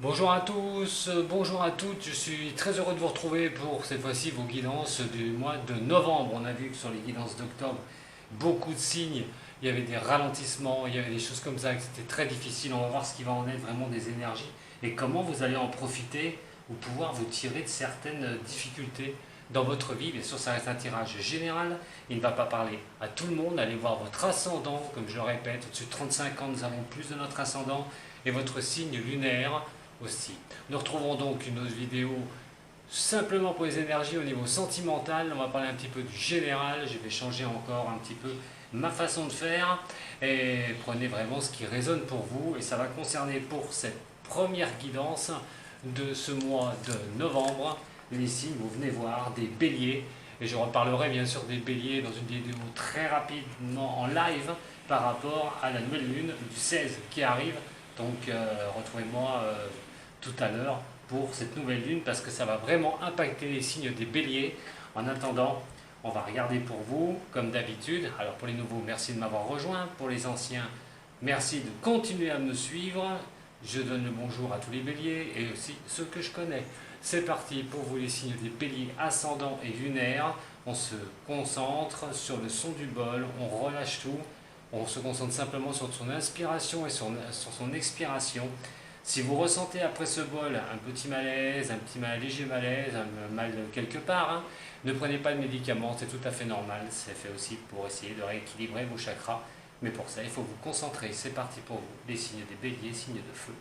Bonjour à tous, bonjour à toutes, je suis très heureux de vous retrouver pour cette fois-ci vos guidances du mois de novembre. On a vu que sur les guidances d'octobre, beaucoup de signes, il y avait des ralentissements, il y avait des choses comme ça, que c'était très difficile. On va voir ce qui va en être vraiment des énergies et comment vous allez en profiter ou pouvoir vous tirer de certaines difficultés dans votre vie. Bien sûr, ça reste un tirage général, il ne va pas parler à tout le monde. Allez voir votre ascendant, comme je le répète, au-dessus de 35 ans, nous avons plus de notre ascendant et votre signe lunaire aussi. Nous retrouvons donc une autre vidéo simplement pour les énergies au niveau sentimental. On va parler un petit peu du général. Je vais changer encore un petit peu ma façon de faire et prenez vraiment ce qui résonne pour vous et ça va concerner pour cette première guidance de ce mois de novembre les signes, vous venez voir, des béliers, et je reparlerai bien sûr des béliers dans une vidéo très rapidement en live par rapport à la nouvelle lune du 16 qui arrive. Donc retrouvez-moi tout à l'heure pour cette nouvelle lune parce que ça va vraiment impacter les signes des béliers. En attendant, on va regarder pour vous comme d'habitude. Alors pour les nouveaux, merci de m'avoir rejoint. Pour les anciens, merci de continuer à me suivre. Je donne le bonjour à tous les béliers et aussi ceux que je connais. C'est parti pour vous les signes des béliers ascendants et lunaires. On se concentre sur le son du bol, on relâche tout. On se concentre simplement sur son inspiration et sur son expiration. Si vous ressentez après ce bol un petit malaise, un léger malaise, un mal quelque part, ne prenez pas de médicaments, c'est tout à fait normal. C'est fait aussi pour essayer de rééquilibrer vos chakras. Mais pour ça, il faut vous concentrer. C'est parti pour vous. Les signes des béliers, signes de feu.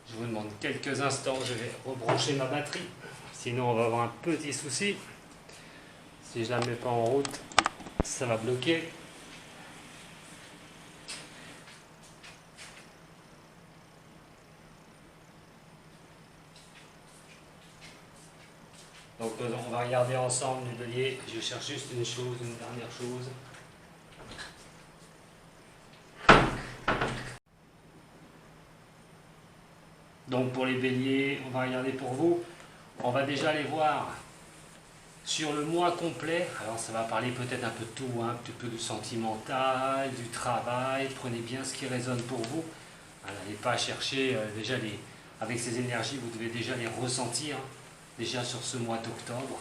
Je vous demande quelques instants, je vais rebrancher ma batterie. Sinon, on va avoir un petit souci. Si je ne la mets pas en route, ça va bloquer. Donc, on va regarder ensemble les béliers. Je cherche juste une chose, une dernière chose. Donc pour les béliers, on va regarder pour vous. On va déjà aller voir sur le mois complet. Alors ça va parler peut-être un peu de tout, un petit peu du sentimental, du travail. Prenez bien ce qui résonne pour vous. N'allez pas chercher déjà avec ces énergies, vous devez déjà les ressentir, déjà sur ce mois d'octobre.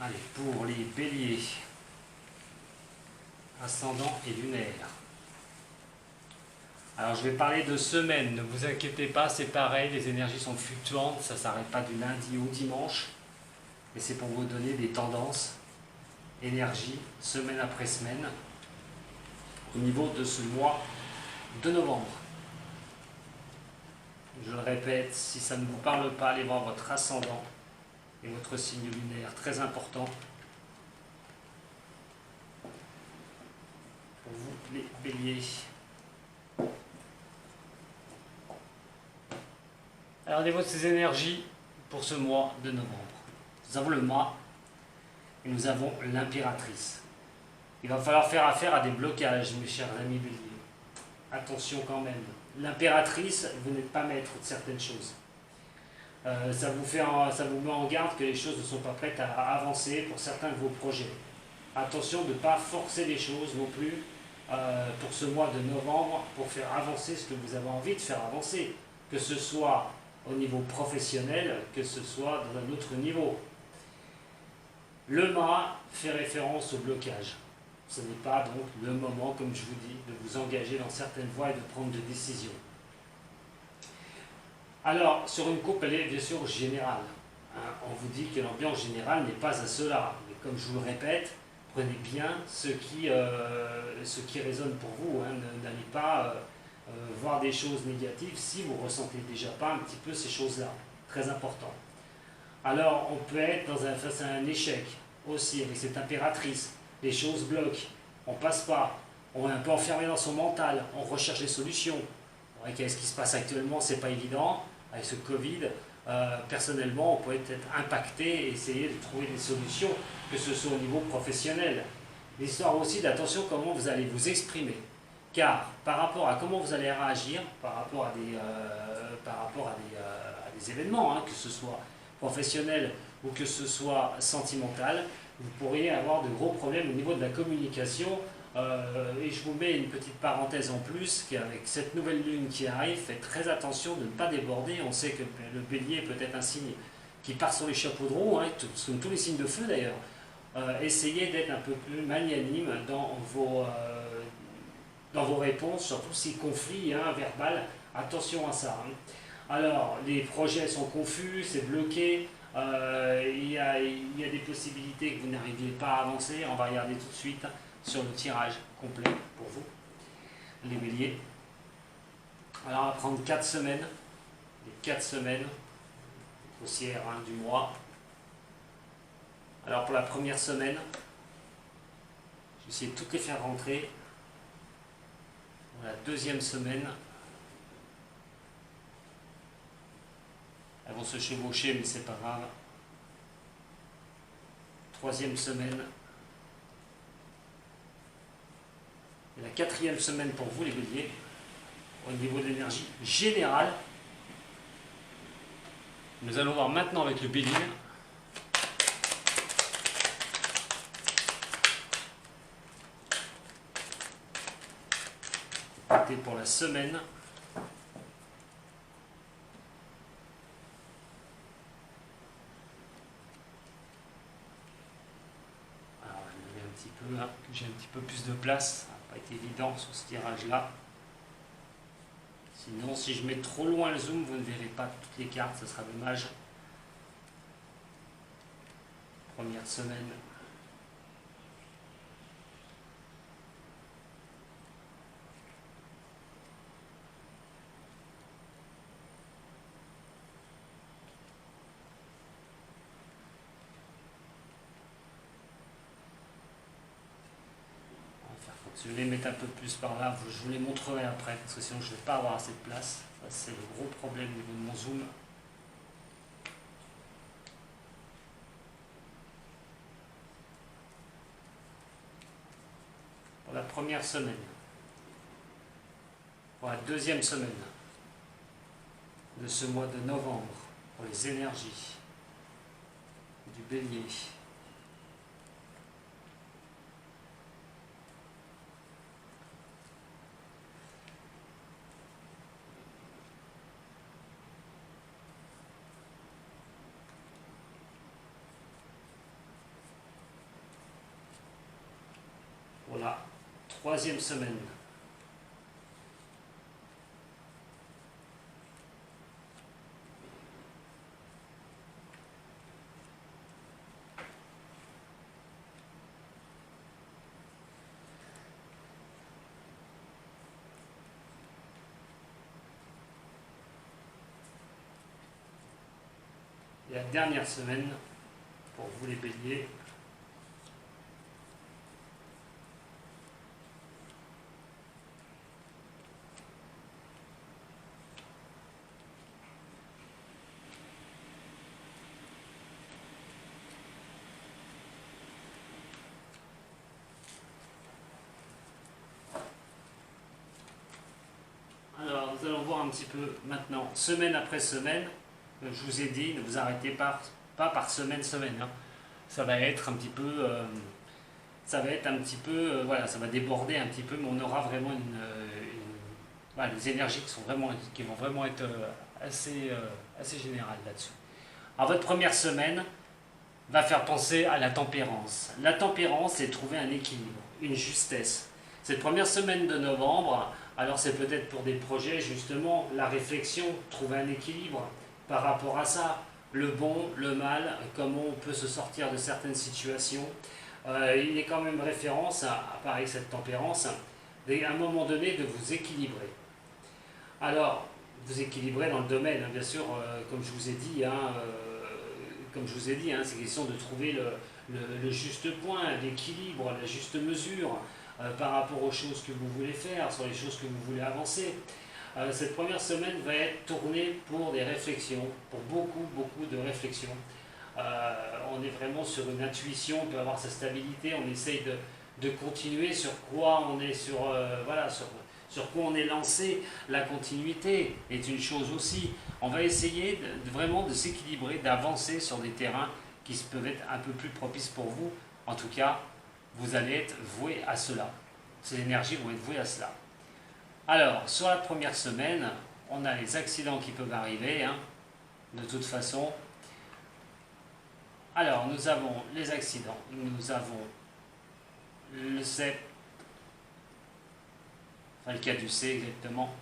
Allez, pour les béliers, ascendant et lunaire. Alors je vais parler de semaine, ne vous inquiétez pas, c'est pareil, les énergies sont fluctuantes, ça ne s'arrête pas du lundi au dimanche. Et c'est pour vous donner des tendances, énergie, semaine après semaine, au niveau de ce mois de novembre. Je le répète, si ça ne vous parle pas, allez voir votre ascendant et votre signe lunaire, très important. Pour vous les béliers. Alors, au niveau de ces énergies pour ce mois de novembre, nous avons le mât et nous avons l'impératrice. Il va falloir faire affaire à des blocages, mes chers amis béliers. Attention quand même. L'impératrice, vous n'êtes pas maître de certaines choses. Ça vous met en garde que les choses ne sont pas prêtes à avancer pour certains de vos projets. Attention de ne pas forcer les choses non plus pour ce mois de novembre pour faire avancer ce que vous avez envie de faire avancer, que ce soit au niveau professionnel, que ce soit dans un autre niveau. Le mât fait référence au blocage. Ce n'est pas donc le moment, comme je vous dis, de vous engager dans certaines voies et de prendre des décisions. Alors, sur une coupe, elle est bien sûr générale. On vous dit que l'ambiance générale n'est pas à cela. Mais comme je vous le répète, prenez bien ce qui résonne pour vous. N'allez pas voir des choses négatives si vous ne ressentez déjà pas un petit peu ces choses-là. Très important. Alors, on peut être face à un échec aussi avec cette impératrice. Les choses bloquent, on passe pas, on est un peu enfermé dans son mental, on recherche des solutions. Ce qui se passe actuellement, c'est pas évident avec ce Covid. Personnellement, on peut être impacté et essayer de trouver des solutions, que ce soit au niveau professionnel. L'histoire aussi d'attention comment vous allez vous exprimer. Car par rapport à comment vous allez réagir, par rapport à des événements, que ce soit professionnel ou que ce soit sentimental, vous pourriez avoir de gros problèmes au niveau de la communication. Et je vous mets une petite parenthèse en plus, qu'avec cette nouvelle lune qui arrive, faites très attention de ne pas déborder. On sait que le bélier peut être un signe qui part sur les chapeaux de roue, comme tous les signes de feu d'ailleurs. Essayez d'être un peu plus magnanime dans vos réponses, surtout si conflit verbal. Attention à ça. Alors, les projets sont confus, c'est bloqué. Il y a des possibilités que vous n'arriviez pas à avancer. On va regarder tout de suite sur le tirage complet pour vous, les béliers. Alors on va prendre 4 semaines, les 4 semaines haussières du mois. Alors pour la première semaine, je vais essayer de toutes les faire rentrer. Pour la deuxième semaine, elles vont se chevaucher mais c'est pas grave. Troisième semaine. Et la quatrième semaine pour vous les béliers, au niveau de l'énergie générale. Nous allons voir maintenant avec le bélier. C'était pour la semaine. Alors je vais un petit peu, que j'ai un petit peu plus de place. Ça n'a pas été évident sur ce tirage-là. Sinon, si je mets trop loin le zoom, vous ne verrez pas toutes les cartes, ce sera dommage. Première semaine. Je vais les mettre un peu plus par là, je vous les montrerai après, parce que sinon je ne vais pas avoir assez de place. Ça, c'est le gros problème au niveau de mon zoom. Pour la première semaine. Pour la deuxième semaine de ce mois de novembre, pour les énergies du bélier. Voilà, troisième semaine. Et la dernière semaine, pour vous les béliers. Alors, nous allons voir un petit peu maintenant, semaine après semaine, je vous ai dit, ne vous arrêtez pas par semaine, hein. Ça va être un petit peu, voilà, ça va déborder un petit peu, mais on aura vraiment voilà, les énergies qui vont vraiment être assez générales là-dessus. Alors votre première semaine va faire penser à la tempérance. La tempérance, c'est trouver un équilibre, une justesse. Cette première semaine de novembre, alors c'est peut-être pour des projets justement, la réflexion, trouver un équilibre par rapport à ça, le bon, le mal, comment on peut se sortir de certaines situations. Il est quand même référence, pareil cette tempérance, à un moment donné de vous équilibrer. Alors, vous équilibrer dans le domaine, hein, bien sûr, comme je vous ai dit, c'est question de trouver le juste point, l'équilibre, la juste mesure par rapport aux choses que vous voulez faire, sur les choses que vous voulez avancer. Cette première semaine va être tournée pour des réflexions, pour beaucoup de réflexions. On est vraiment sur une intuition, on peut avoir sa stabilité, on essaye de continuer sur quoi on est, sur quoi on est lancé. La continuité est une chose aussi. On va essayer vraiment de s'équilibrer, d'avancer sur des terrains qui peuvent être un peu plus propices pour vous. En tout cas, vous allez être voué à cela. Ces énergies vont être vouées à cela. Alors, sur la première semaine, on a les accidents qui peuvent arriver, hein, de toute façon. Alors, nous avons les accidents, nous avons le CEP, enfin le cas du C exactement.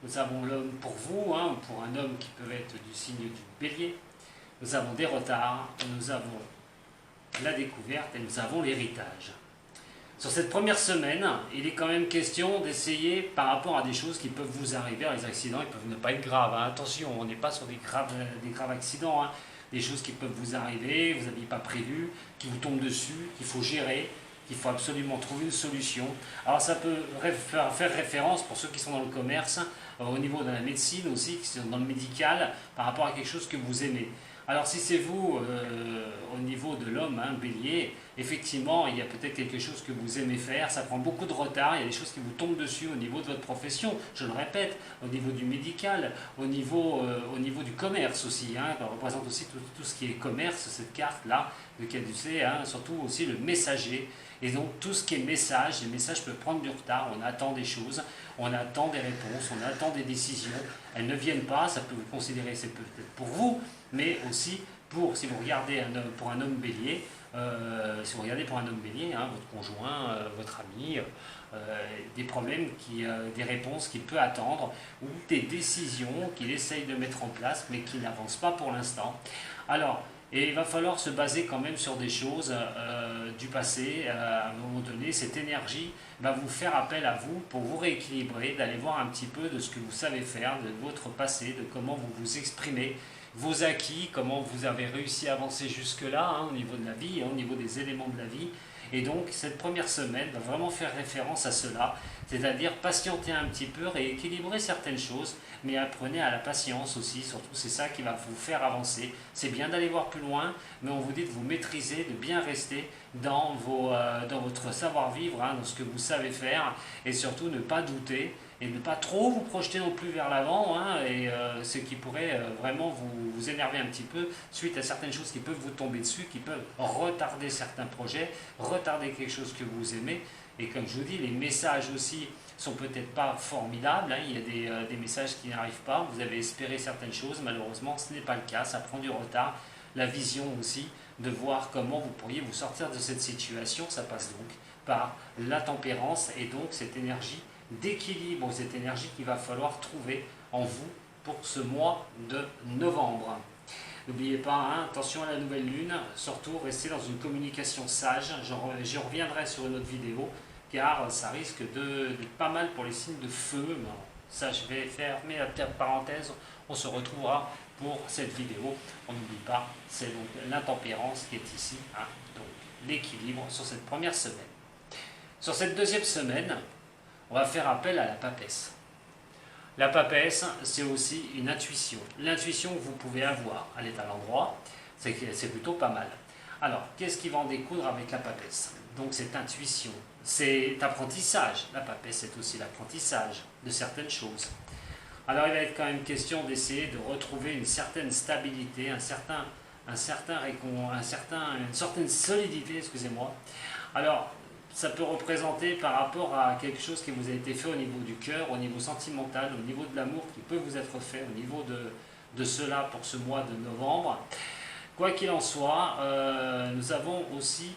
Nous avons l'homme pour vous, hein, pour un homme qui peut être du signe du bélier. Nous avons des retards, nous avons la découverte et nous avons l'héritage. Sur cette première semaine, il est quand même question d'essayer par rapport à des choses qui peuvent vous arriver. Alors, les accidents, ils peuvent ne pas être graves, hein. Attention, on n'est pas sur des graves accidents, hein. Des choses qui peuvent vous arriver, vous n'aviez pas prévu, qui vous tombent dessus, qu'il faut gérer, qu'il faut absolument trouver une solution. Alors ça peut faire référence, pour ceux qui sont dans le commerce, au niveau de la médecine aussi, qui sont dans le médical, par rapport à quelque chose que vous aimez. Alors si c'est vous, au niveau de l'homme, hein, bélier, effectivement, il y a peut-être quelque chose que vous aimez faire, ça prend beaucoup de retard, il y a des choses qui vous tombent dessus au niveau de votre profession, je le répète, au niveau du médical, au niveau du commerce aussi, hein, ça représente aussi tout ce qui est commerce, cette carte-là, le caducée, hein, surtout aussi le messager. Et donc tout ce qui est message, les messages peuvent prendre du retard, on attend des choses, on attend des réponses, on attend des décisions, elles ne viennent pas, ça peut vous considérer, c'est peut-être pour vous, mais aussi si vous regardez pour un homme bélier, hein, votre conjoint, votre ami, des problèmes, des réponses qu'il peut attendre, ou des décisions qu'il essaye de mettre en place, mais qui n'avancent pas pour l'instant. Alors, et il va falloir se baser quand même sur des choses du passé. À un moment donné, cette énergie va vous faire appel à vous pour vous rééquilibrer, d'aller voir un petit peu de ce que vous savez faire, de votre passé, de comment vous vous exprimez, vos acquis, comment vous avez réussi à avancer jusque-là, hein, au niveau de la vie, hein, au niveau des éléments de la vie. Et donc, cette première semaine va vraiment faire référence à cela, c'est-à-dire patienter un petit peu, rééquilibrer certaines choses, mais apprenez à la patience aussi, surtout c'est ça qui va vous faire avancer. C'est bien d'aller voir plus loin, mais on vous dit de vous maîtriser, de bien rester dans votre savoir-vivre, hein, dans ce que vous savez faire, et surtout ne pas douter, et ne pas trop vous projeter non plus vers l'avant, hein, et ce qui pourrait vraiment vous énerver un petit peu suite à certaines choses qui peuvent vous tomber dessus, qui peuvent retarder certains projets, retarder quelque chose que vous aimez. Et comme je vous dis, les messages aussi sont peut-être pas formidables, hein, il y a des messages qui n'arrivent pas, vous avez espéré certaines choses, malheureusement ce n'est pas le cas, ça prend du retard. La vision aussi, de voir comment vous pourriez vous sortir de cette situation, ça passe donc par la tempérance et donc cette énergie d'équilibre, cette énergie qu'il va falloir trouver en vous pour ce mois de novembre. N'oubliez pas, hein, attention à la nouvelle lune, surtout restez dans une communication sage, j'y reviendrai sur une autre vidéo, car ça risque d'être pas mal pour les signes de feu. Mais ça, je vais fermer la petite parenthèse, on se retrouvera pour cette vidéo. On n'oublie pas, c'est donc l'intempérance qui est ici, hein, donc l'équilibre sur cette première semaine. Sur cette deuxième semaine, on va faire appel à la papesse. La papesse, c'est aussi une intuition. L'intuition que vous pouvez avoir, elle est à l'endroit, c'est plutôt pas mal. Alors, qu'est-ce qui va en découdre avec la papesse? Donc cette intuition, c'est apprentissage. La papesse, c'est aussi l'apprentissage de certaines choses. Alors il va être quand même question d'essayer de retrouver une certaine stabilité, une certaine solidité, excusez-moi. Alors, ça peut représenter par rapport à quelque chose qui vous a été fait au niveau du cœur, au niveau sentimental, au niveau de l'amour qui peut vous être fait, au niveau de cela pour ce mois de novembre. Quoi qu'il en soit, nous avons aussi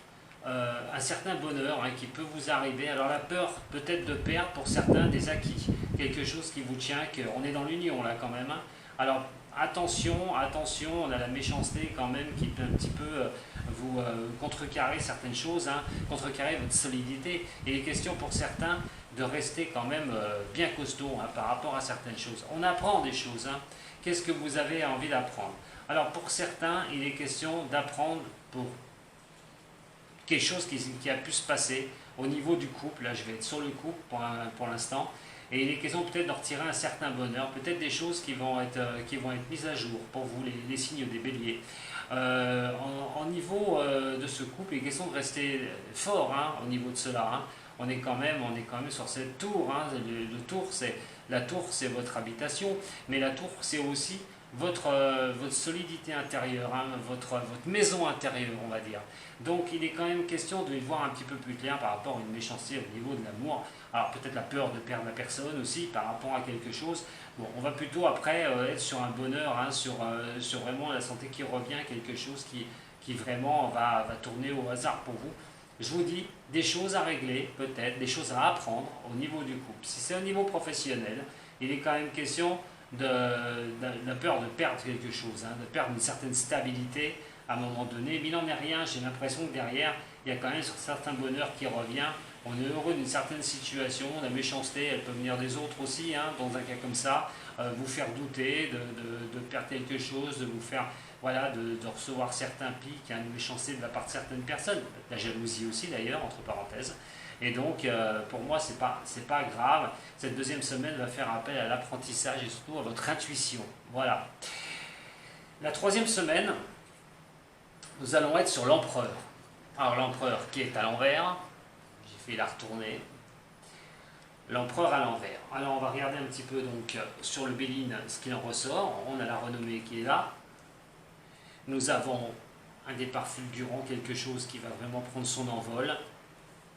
un certain bonheur qui peut vous arriver. Alors la peur peut-être de perdre pour certains des acquis, quelque chose qui vous tient, qu'on est dans l'union là quand même. Alors attention, attention, on a la méchanceté quand même qui peut un petit peu vous contrecarrer certaines choses, contrecarrer votre solidité. Il est question pour certains de rester quand même bien costaud par rapport à certaines choses. On apprend des choses. Qu'est-ce que vous avez envie d'apprendre? Alors pour certains, il est question d'apprendre pour quelque chose qui a pu se passer au niveau du couple. Là, je vais être sur le couple pour l'instant. Et il est question peut-être de retirer un certain bonheur, peut-être des choses qui vont être mises à jour pour vous, les signes des béliers. En niveau de ce couple, il est question de rester fort au niveau de cela. On est quand même sur cette tour. La tour, c'est votre habitation, mais la tour, c'est aussi votre solidité intérieure, votre maison intérieure, on va dire. Donc il est quand même question de voir un petit peu plus clair par rapport à une méchanceté au niveau de l'amour. Alors peut-être la peur de perdre la personne aussi par rapport à quelque chose. Bon, on va plutôt après être sur un bonheur, sur vraiment la santé qui revient, quelque chose qui vraiment va tourner au hasard pour vous. Je vous dis des choses à régler, peut-être, des choses à apprendre au niveau du couple. Si c'est au niveau professionnel, il est quand même question de la peur de perdre quelque chose, de perdre une certaine stabilité à un moment donné. Mais il n'en est rien, j'ai l'impression que derrière, il y a quand même un certain bonheur qui revient. On est heureux d'une certaine situation, la méchanceté, elle peut venir des autres aussi, dans un cas comme ça, vous faire douter, de perdre quelque chose, de vous faire, de recevoir certains pics, une méchanceté de la part de certaines personnes, la jalousie aussi d'ailleurs, entre parenthèses. Et donc, pour moi, c'est pas grave. Cette deuxième semaine va faire appel à l'apprentissage et surtout à votre intuition. Voilà. La troisième semaine, nous allons être sur l'empereur. Alors, l'empereur qui est à l'envers, j'ai fait la retourner. L'empereur à l'envers. Alors, on va regarder un petit peu donc sur le Béline ce qu'il en ressort. On a la renommée qui est là. Nous avons un départ fulgurant, quelque chose qui va vraiment prendre son envol.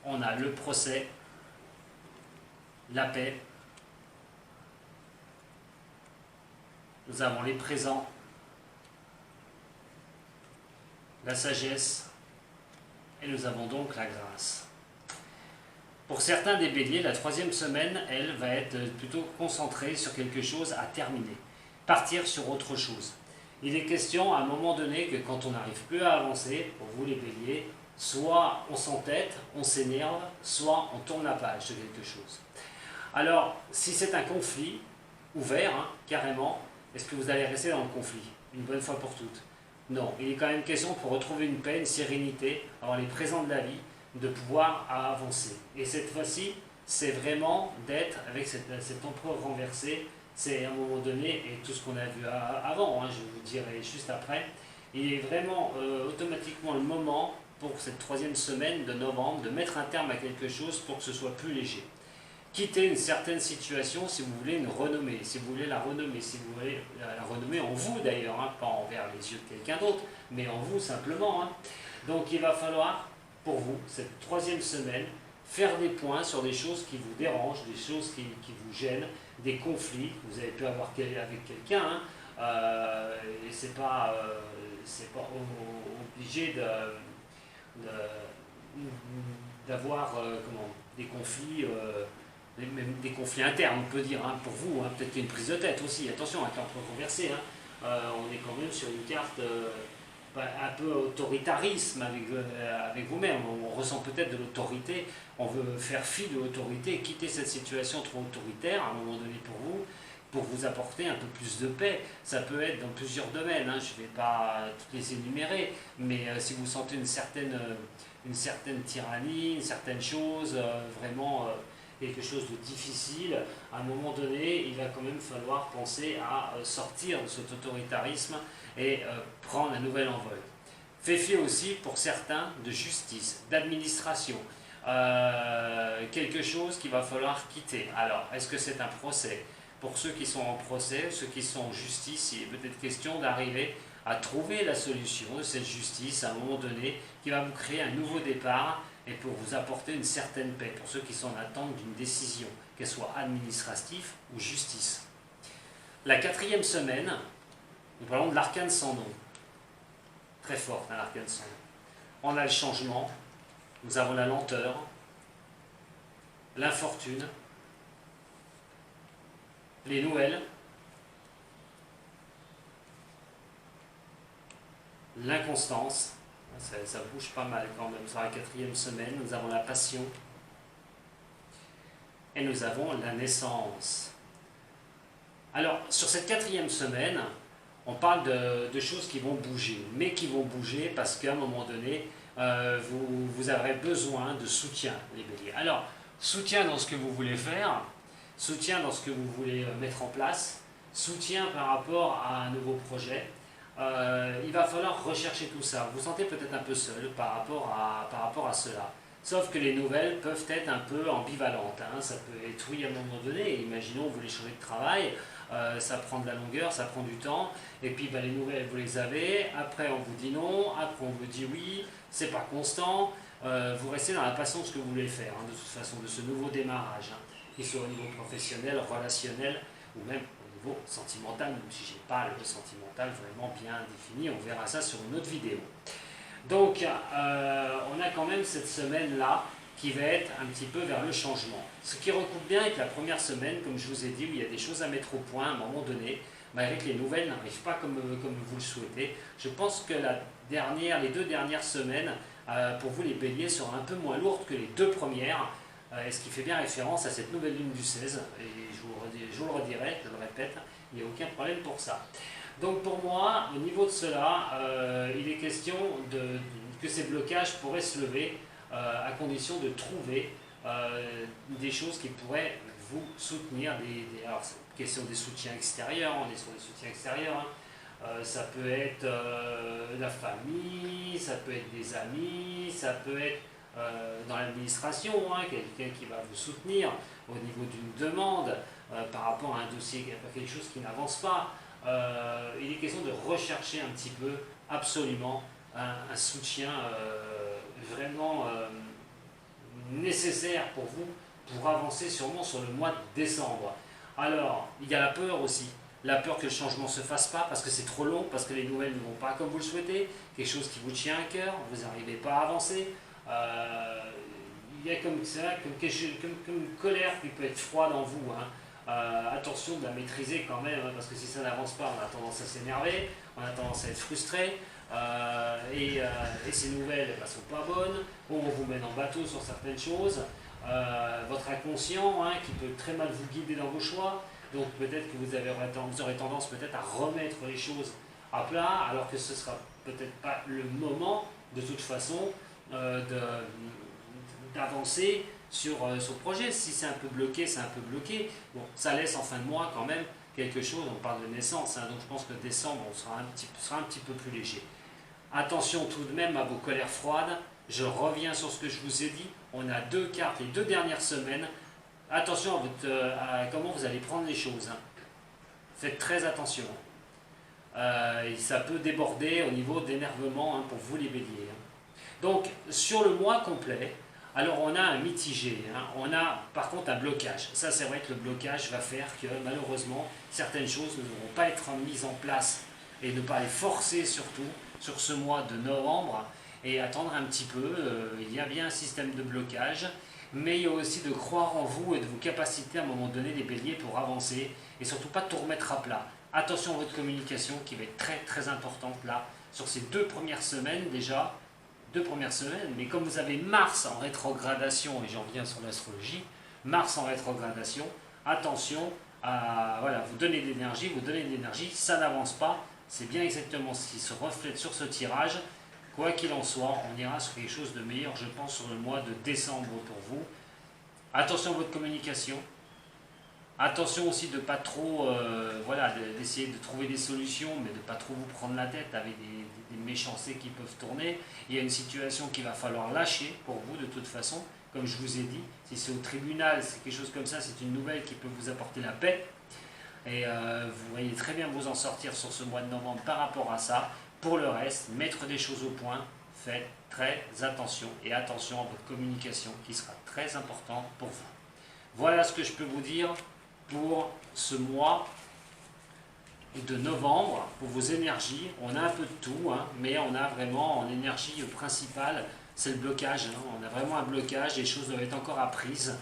On a le procès, la paix, nous avons les présents, la sagesse et nous avons donc la grâce. Pour certains des béliers, la troisième semaine, elle va être plutôt concentrée sur quelque chose à terminer, partir sur autre chose. Il est question à un moment donné que quand on n'arrive plus à avancer, pour vous les béliers, soit on s'entête, on s'énerve, soit on tourne la page de quelque chose. Alors, si c'est un conflit ouvert, carrément, est-ce que vous allez rester dans le conflit, une bonne fois pour toutes? Non, il est quand même question pour retrouver une paix, une sérénité, avoir les présents de la vie, de pouvoir avancer. Et cette fois-ci, c'est vraiment d'être avec cet empereur renversé, c'est à un moment donné, et tout ce qu'on a vu avant, je vous dirai juste après, il est vraiment automatiquement le moment pour cette troisième semaine de novembre, de mettre un terme à quelque chose pour que ce soit plus léger. Quitter une certaine situation si vous voulez une renommée, si vous voulez la renommer, si vous voulez la renommer en vous d'ailleurs, pas envers les yeux de quelqu'un d'autre, mais en vous simplement. Donc il va falloir, pour vous, cette troisième semaine, faire des points sur des choses qui vous dérangent, des choses qui vous gênent, des conflits que vous avez pu avoir avec quelqu'un, et c'est pas obligé d'avoir des conflits, même des conflits internes, on peut dire, pour vous, peut-être qu'il y a une prise de tête aussi, attention, avec l'empereur renversé, on est quand même sur une carte un peu autoritarisme avec vous-même, on ressent peut-être de l'autorité, on veut faire fi de l'autorité, quitter cette situation trop autoritaire à un moment donné pour vous apporter un peu plus de paix. Ça peut être dans plusieurs domaines, je ne vais pas toutes les énumérer, mais si vous sentez une certaine tyrannie, une certaine chose, vraiment quelque chose de difficile, à un moment donné, il va quand même falloir penser à sortir de cet autoritarisme et prendre un nouvel envol. Fait fi aussi pour certains de justice, d'administration, quelque chose qu'il va falloir quitter. Alors, est-ce que c'est un procès? Pour ceux qui sont en procès, ceux qui sont en justice, il est peut-être question d'arriver à trouver la solution de cette justice à un moment donné qui va vous créer un nouveau départ et pour vous apporter une certaine paix, pour ceux qui sont en attente d'une décision, qu'elle soit administrative ou justice. La 4e semaine, nous parlons de l'arcane sans nom. Très forte, hein, l'arcane sans nom. On a le changement, nous avons la lenteur, l'infortune, les nouvelles, l'inconstance, ça bouge pas mal quand même sur la 4e semaine, nous avons la passion et nous avons la naissance. Alors, sur cette 4e semaine, on parle de choses qui vont bouger, mais qui vont bouger parce qu'à un moment donné, vous aurez besoin de soutien, les béliers. Alors, soutien dans ce que vous voulez faire, soutien dans ce que vous voulez mettre en place, soutien par rapport à un nouveau projet. Il va falloir rechercher tout ça. Vous vous sentez peut-être un peu seul par rapport à cela. Sauf que les nouvelles peuvent être un peu ambivalentes. Hein. Ça peut être oui à un moment donné. Imaginons vous voulez changer de travail, ça prend de la longueur, ça prend du temps. Et puis les nouvelles, vous les avez. Après, on vous dit non. Après, on vous dit oui. C'est pas constant. Vous restez dans la passion de ce que vous voulez faire, hein, de toute façon, de ce nouveau démarrage. Hein, qu'il soit au niveau professionnel, relationnel ou même sentimental, même si je n'ai pas le sentimental vraiment bien défini, on verra ça sur une autre vidéo. Donc, on a quand même cette semaine-là qui va être un petit peu vers le changement. Ce qui recoupe bien avec la première semaine, comme je vous ai dit, où il y a des choses à mettre au point à un moment donné, malgré que les nouvelles n'arrivent pas comme vous le souhaitez. Je pense que les 2 dernières semaines, pour vous les béliers, seront un peu moins lourdes que les 2 premières, ce qui fait bien référence à cette nouvelle lune du 16, et je vous le redirai, je le répète, il n'y a aucun problème pour ça. Donc pour moi, au niveau de cela, il est question que ces blocages pourraient se lever à condition de trouver des choses qui pourraient vous soutenir. Alors c'est une question des soutiens extérieurs, on est sur des soutiens extérieurs, hein. Ça peut être la famille, ça peut être des amis, ça peut être dans l'administration, hein, quelqu'un qui va vous soutenir au niveau d'une demande par rapport à un dossier, à quelque chose qui n'avance pas. Il est question de rechercher un petit peu, absolument, un soutien vraiment nécessaire pour vous, pour avancer sûrement sur le mois de décembre. Alors, il y a la peur aussi. La peur que le changement ne se fasse pas parce que c'est trop long, parce que les nouvelles ne vont pas comme vous le souhaitez, quelque chose qui vous tient à cœur, vous n'arrivez pas à avancer. Il y a comme une colère qui peut être froide en vous. Hein. Attention de la maîtriser quand même, hein, parce que si ça n'avance pas, on a tendance à s'énerver, on a tendance à être frustré, et ces nouvelles ne sont pas bonnes, on vous mène en bateau sur certaines choses, votre inconscient hein, qui peut très mal vous guider dans vos choix, donc peut-être que vous aurez tendance peut-être à remettre les choses à plat, alors que ce ne sera peut-être pas le moment, de toute façon, d'avancer sur ce projet. Si c'est un peu bloqué, c'est un peu bloqué. Bon, ça laisse en fin de mois quand même quelque chose, on parle de naissance, hein, donc je pense que décembre, on sera un petit peu plus léger. Attention tout de même à vos colères froides, je reviens sur ce que je vous ai dit, on a 2 cartes les 2 dernières semaines, attention à comment vous allez prendre les choses, hein. Faites très attention. Et ça peut déborder au niveau d'énervement hein, pour vous les béliers. Hein. Donc sur le mois complet, alors on a un mitigé, hein. On a par contre un blocage. Ça c'est vrai que le blocage va faire que malheureusement certaines choses ne vont pas être mises en place et ne pas les forcer surtout sur ce mois de novembre et attendre un petit peu. Il y a bien un système de blocage, mais il y a aussi de croire en vous et de vos capacités à un moment donné les béliers pour avancer et surtout pas tout remettre à plat. Attention à votre communication qui va être très très importante là, sur ces 2 premières semaines déjà, 2 premières semaines, mais comme vous avez Mars en rétrogradation, et j'en viens sur l'astrologie, Mars en rétrogradation, attention à vous donner de l'énergie, ça n'avance pas, c'est bien exactement ce qui se reflète sur ce tirage. Quoi qu'il en soit, on ira sur quelque chose de meilleur, je pense, sur le mois de décembre pour vous. Attention à votre communication. Attention aussi de ne pas trop, d'essayer de trouver des solutions, mais de ne pas trop vous prendre la tête avec des méchancetés qui peuvent tourner. Il y a une situation qu'il va falloir lâcher pour vous de toute façon, comme je vous ai dit. Si c'est au tribunal, c'est quelque chose comme ça, c'est une nouvelle qui peut vous apporter la paix. Et vous voyez très bien vous en sortir sur ce mois de novembre par rapport à ça. Pour le reste, mettre des choses au point, faites très attention et attention à votre communication qui sera très importante pour vous. Voilà ce que je peux vous dire pour ce mois de novembre, pour vos énergies. On a un peu de tout, hein, mais on a vraiment en énergie principale, c'est le blocage. Hein. On a vraiment un blocage, les choses doivent être encore apprises.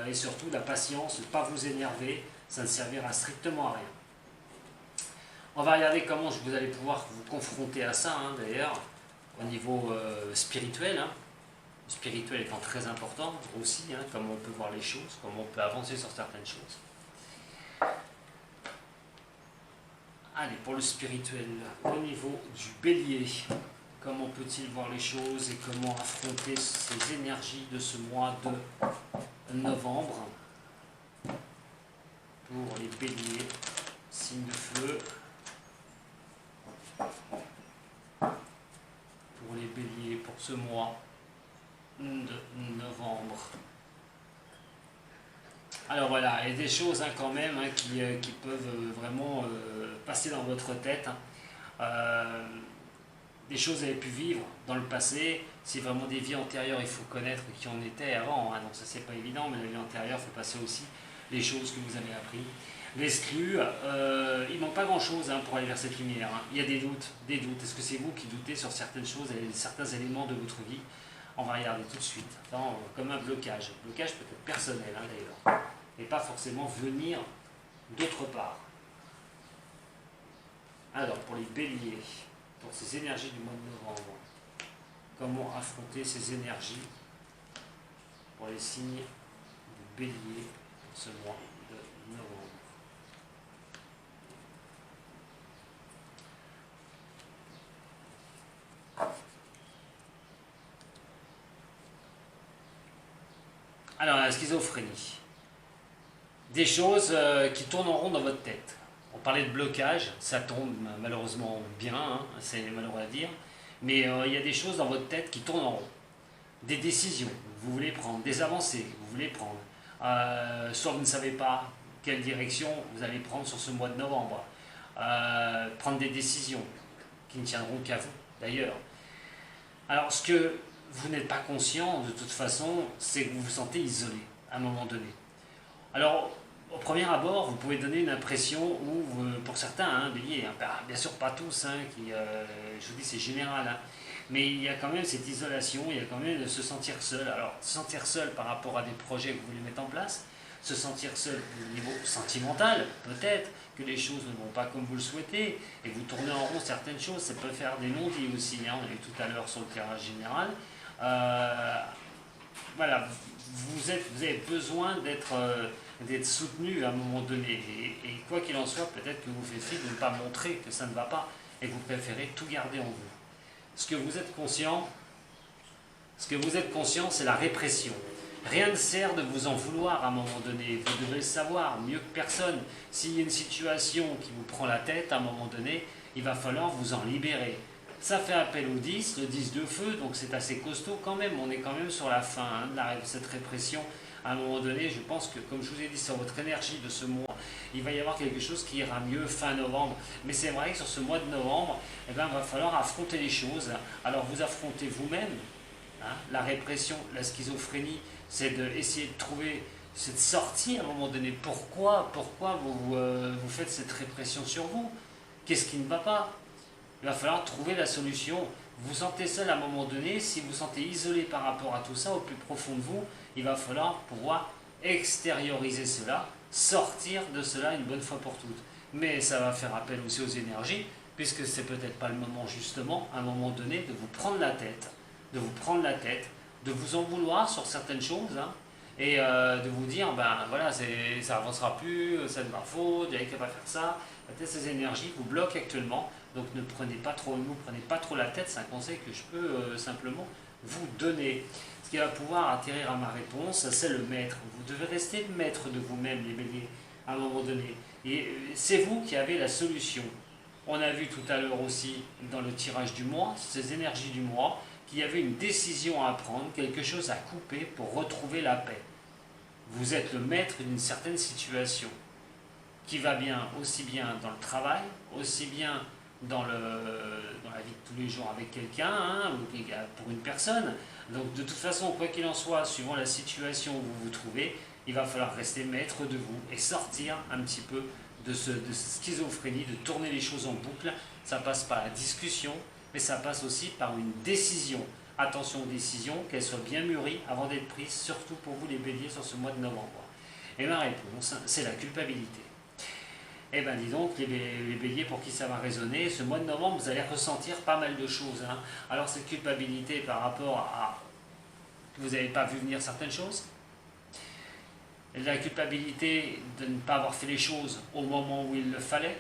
Et surtout la patience, ne pas vous énerver, ça ne servira strictement à rien. On va regarder comment vous allez pouvoir vous confronter à ça, hein, d'ailleurs, au niveau spirituel. Hein. Le spirituel étant très important aussi, hein, comment on peut voir les choses, comment on peut avancer sur certaines choses. Allez, pour le spirituel, au niveau du bélier, comment peut-il voir les choses et comment affronter ces énergies de ce mois de novembre. Pour les béliers, signe de feu. Pour les béliers, pour ce mois de novembre. Alors voilà, il y a des choses, hein, quand même, hein, qui peuvent vraiment passer dans votre tête. Hein. Des choses que vous avez pu vivre dans le passé, c'est vraiment des vies antérieures, il faut connaître qui on était avant, hein, donc ça c'est pas évident, mais la vie antérieure fait passer aussi les choses que vous avez appris. L'exclu, il ne manque pas grand chose, hein, pour aller vers cette lumière. Hein. Il y a des doutes. Est-ce que c'est vous qui doutez sur certaines choses et certains éléments de votre vie? On va regarder tout de suite. Attends, comme un blocage. Blocage peut-être personnel, hein, d'ailleurs. Et pas forcément venir d'autre part. Alors, pour les béliers, pour ces énergies du mois de novembre, comment affronter ces énergies pour les signes du bélier pour ce mois de novembre? Alors, la schizophrénie. Des choses qui tournent en rond dans votre tête. On parlait de blocage, ça tombe malheureusement bien, hein, c'est malheureux à dire, mais il y a des choses dans votre tête qui tournent en rond. Des décisions que vous voulez prendre, des avancées que vous voulez prendre. Soit vous ne savez pas quelle direction vous allez prendre sur ce mois de novembre. Prendre des décisions qui ne tiendront qu'à vous, d'ailleurs. Alors, ce que vous n'êtes pas conscient, de toute façon, c'est que vous vous sentez isolé, à un moment donné. Alors, au premier abord, vous pouvez donner une impression où, pour certains, hein, bélier, hein, bien sûr pas tous, hein, je vous dis c'est général, hein, mais il y a quand même cette isolation, il y a quand même de se sentir seul. Alors, se sentir seul par rapport à des projets que vous voulez mettre en place, se sentir seul au niveau sentimental, peut-être que les choses ne vont pas comme vous le souhaitez, et vous tournez en rond certaines choses, ça peut faire des non-dits aussi, hein, on a eu tout à l'heure sur le terrain général. Voilà, vous avez besoin d'être soutenu à un moment donné. Et quoi qu'il en soit, peut-être que vous faites fi de ne pas montrer que ça ne va pas et que vous préférez tout garder en vous. Ce que vous êtes conscient, c'est la répression. Rien ne sert de vous en vouloir à un moment donné. Vous devez le savoir mieux que personne. S'il y a une situation qui vous prend la tête à un moment donné, il va falloir vous en libérer. Ça fait appel au 10, le 10 de feu, donc c'est assez costaud quand même. On est quand même sur la fin, hein, de cette répression. À un moment donné, je pense que, comme je vous ai dit, sur votre énergie de ce mois, il va y avoir quelque chose qui ira mieux fin novembre. Mais c'est vrai que sur ce mois de novembre, eh ben, il va falloir affronter les choses. Alors vous affrontez vous-même, hein, la répression, la schizophrénie, c'est d'essayer de trouver cette sortie à un moment donné. Pourquoi vous faites cette répression sur vous? Qu'est-ce qui ne va pas? Il va falloir trouver la solution. Vous vous sentez seul à un moment donné, si vous vous sentez isolé par rapport à tout ça, au plus profond de vous, il va falloir pouvoir extérioriser cela, sortir de cela une bonne fois pour toutes. Mais ça va faire appel aussi aux énergies, puisque c'est peut-être pas le moment justement, à un moment donné, de vous prendre la tête, de vous en vouloir sur certaines choses, hein, et de vous dire, ben voilà, ça avancera plus, c'est de ma faute, il n'y a qu'à pas faire ça. Peut-être ces énergies vous bloquent actuellement. Donc ne prenez pas trop la tête, c'est un conseil que je peux simplement vous donner. Ce qui va pouvoir atterrir à ma réponse, c'est le maître. Vous devez rester le maître de vous-même, les béliers, à un moment donné. Et c'est vous qui avez la solution. On a vu tout à l'heure aussi, dans le tirage du mois, ces énergies du mois, qu'il y avait une décision à prendre, quelque chose à couper pour retrouver la paix. Vous êtes le maître d'une certaine situation qui va bien aussi bien dans le travail, aussi bien dans la vie de tous les jours avec quelqu'un, hein, ou pour une personne. Donc de toute façon, quoi qu'il en soit, suivant la situation où vous vous trouvez, il va falloir rester maître de vous et sortir un petit peu de cette schizophrénie, de tourner les choses en boucle. Ça passe par la discussion, mais ça passe aussi par une décision. Attention aux décisions, qu'elles soient bien mûries avant d'être prises, surtout pour vous les béliers sur ce mois de novembre. Et ma réponse, c'est la culpabilité. Eh bien dis donc, les béliers pour qui ça va résonner, ce mois de novembre, vous allez ressentir pas mal de choses. Hein. Alors cette culpabilité par rapport à que vous n'avez pas vu venir certaines choses, la culpabilité de ne pas avoir fait les choses au moment où il le fallait.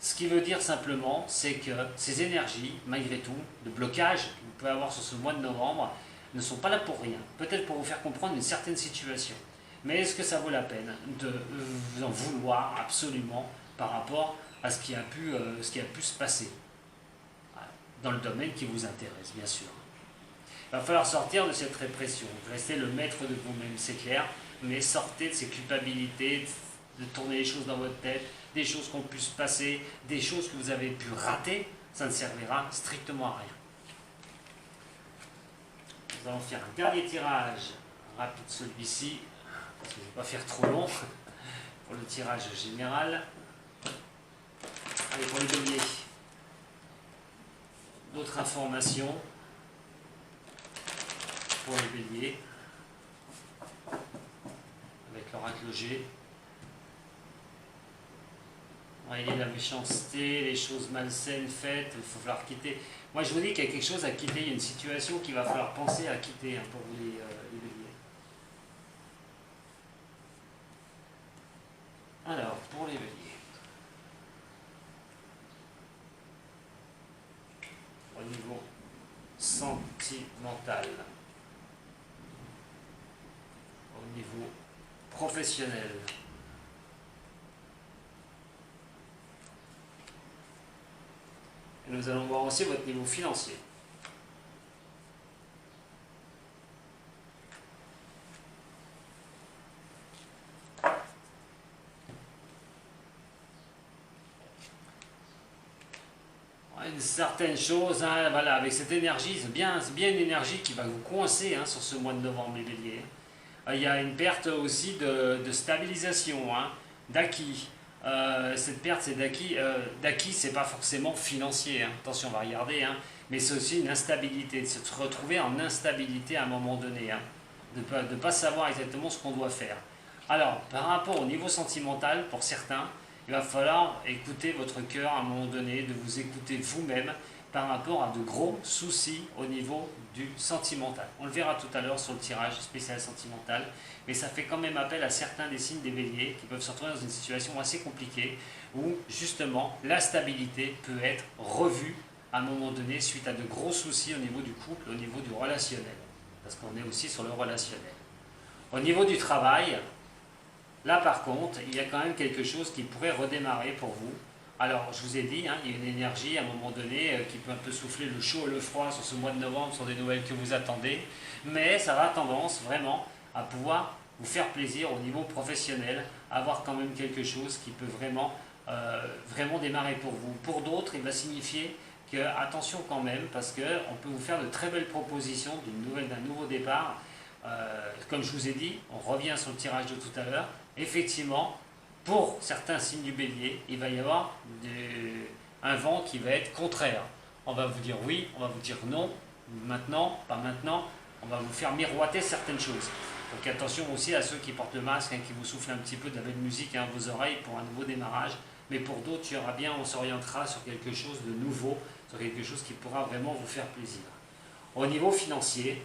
Ce qui veut dire simplement, c'est que ces énergies, malgré tout, de blocage que vous pouvez avoir sur ce mois de novembre, ne sont pas là pour rien. Peut-être pour vous faire comprendre une certaine situation. Mais est-ce que ça vaut la peine de vous en vouloir absolument par rapport à ce qui a pu se passer dans le domaine qui vous intéresse, bien sûr. Il va falloir sortir de cette répression, rester le maître de vous-même, c'est clair, mais sortez de ces culpabilités, de tourner les choses dans votre tête, des choses qui ont pu se passer, des choses que vous avez pu rater, ça ne servira strictement à rien. Nous allons faire un dernier tirage rapide, celui-ci, parce que je ne vais pas faire trop long pour le tirage général. Allez, pour les béliers, d'autres informations pour les béliers, avec l'oracle G. Il y a la méchanceté, les choses malsaines faites, il va falloir quitter. Moi je vous dis qu'il y a quelque chose à quitter, il y a une situation qu'il va falloir penser à quitter pour vous les béliers. Alors, pour les béliers. Au niveau sentimental, au niveau professionnel, et nous allons voir aussi votre niveau financier. Une certaine chose, hein, voilà, avec cette énergie, c'est bien une énergie qui va vous coincer hein, sur ce mois de novembre, les béliers. Il y a une perte aussi de stabilisation, hein, d'acquis. Cette perte, c'est d'acquis. D'acquis, c'est pas forcément financier, hein. Attention, on va regarder, hein, mais c'est aussi une instabilité, de se retrouver en instabilité à un moment donné, hein, de ne pas savoir exactement ce qu'on doit faire. Alors, par rapport au niveau sentimental, pour certains, il va falloir écouter votre cœur à un moment donné, de vous écouter vous-même par rapport à de gros soucis au niveau du sentimental. On le verra tout à l'heure sur le tirage spécial sentimental, mais ça fait quand même appel à certains des signes des béliers qui peuvent se retrouver dans une situation assez compliquée où justement la stabilité peut être revue à un moment donné suite à de gros soucis au niveau du couple, au niveau du relationnel, parce qu'on est aussi sur le relationnel. Au niveau du travail, là par contre, il y a quand même quelque chose qui pourrait redémarrer pour vous. Alors, je vous ai dit, hein, il y a une énergie à un moment donné qui peut un peu souffler le chaud et le froid sur ce mois de novembre, sur des nouvelles que vous attendez, mais ça va tendance vraiment à pouvoir vous faire plaisir au niveau professionnel, avoir quand même quelque chose qui peut vraiment, vraiment démarrer pour vous. Pour d'autres, il va signifier que, attention quand même, parce qu'on peut vous faire de très belles propositions d'un nouveau départ. Comme je vous ai dit, on revient sur le tirage de tout à l'heure, effectivement, pour certains signes du bélier, il va y avoir un vent qui va être contraire. On va vous dire oui, on va vous dire non, maintenant, pas maintenant, on va vous faire miroiter certaines choses. Donc attention aussi à ceux qui portent le masque, hein, qui vous soufflent un petit peu de la belle musique à vos oreilles pour un nouveau démarrage. Mais pour d'autres, il y aura bien, on s'orientera sur quelque chose de nouveau, sur quelque chose qui pourra vraiment vous faire plaisir. Au niveau financier,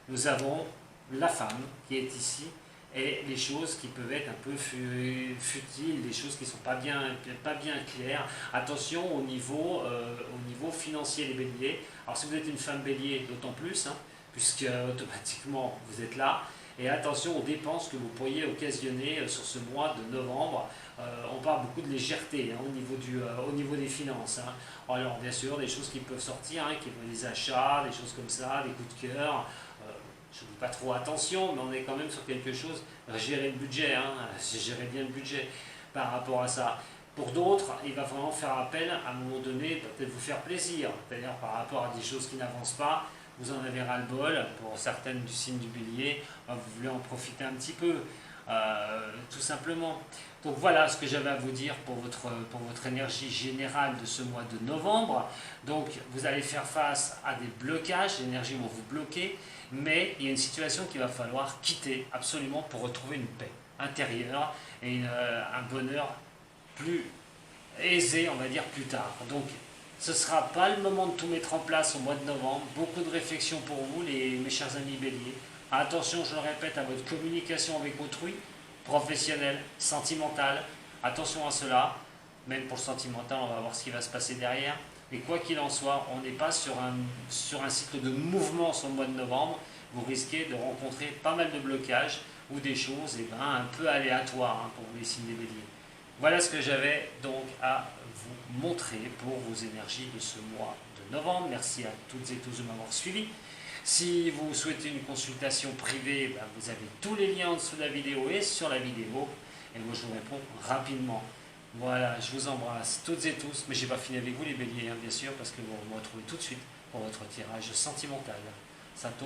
nous avons la femme qui est ici, et les choses qui peuvent être un peu futiles, des choses qui ne sont pas bien claires. Attention au niveau financier des béliers. Alors si vous êtes une femme bélier, d'autant plus, hein, puisque automatiquement vous êtes là. Et attention aux dépenses que vous pourriez occasionner sur ce mois de novembre. On parle beaucoup de légèreté hein, au niveau des finances. Hein. Alors bien sûr, des choses qui peuvent sortir, hein, des achats, des choses comme ça, des coups de cœur. Je ne dis pas trop attention, mais on est quand même sur quelque chose. Gérer le budget, hein, gérer bien le budget. par rapport à ça. Pour d'autres, il va vraiment faire appel à un moment donné, peut-être vous faire plaisir, c'est-à-dire par rapport à des choses qui n'avancent pas, vous en avez ras-le-bol, pour certaines du signe du bélier, vous voulez en profiter un petit peu, tout simplement. Donc voilà ce que j'avais à vous dire pour votre énergie générale de ce mois de novembre. Donc vous allez faire face à des blocages, les énergies vont vous bloquer, mais il y a une situation qu'il va falloir quitter absolument pour retrouver une paix intérieure et un bonheur plus aisé, on va dire, plus tard. Donc ce ne sera pas le moment de tout mettre en place au mois de novembre. Beaucoup de réflexions pour vous, mes chers amis béliers. Attention, je le répète, à votre communication avec autrui, professionnelle, sentimentale. Attention à cela. Même pour le sentimental, on va voir ce qui va se passer derrière. Mais quoi qu'il en soit, on n'est pas sur un cycle de mouvement sur le mois de novembre. Vous risquez de rencontrer pas mal de blocages ou des choses un peu aléatoires pour les signes des béliers. Voilà ce que j'avais donc à vous montrer pour vos énergies de ce mois de novembre. Merci à toutes et tous de m'avoir suivi. Si vous souhaitez une consultation privée, vous avez tous les liens en dessous de la vidéo et sur la vidéo. Et moi je vous réponds rapidement. Voilà, je vous embrasse toutes et tous. Mais je n'ai pas fini avec vous les béliers, bien sûr, parce que vous me retrouvez tout de suite pour votre tirage sentimental. Sato.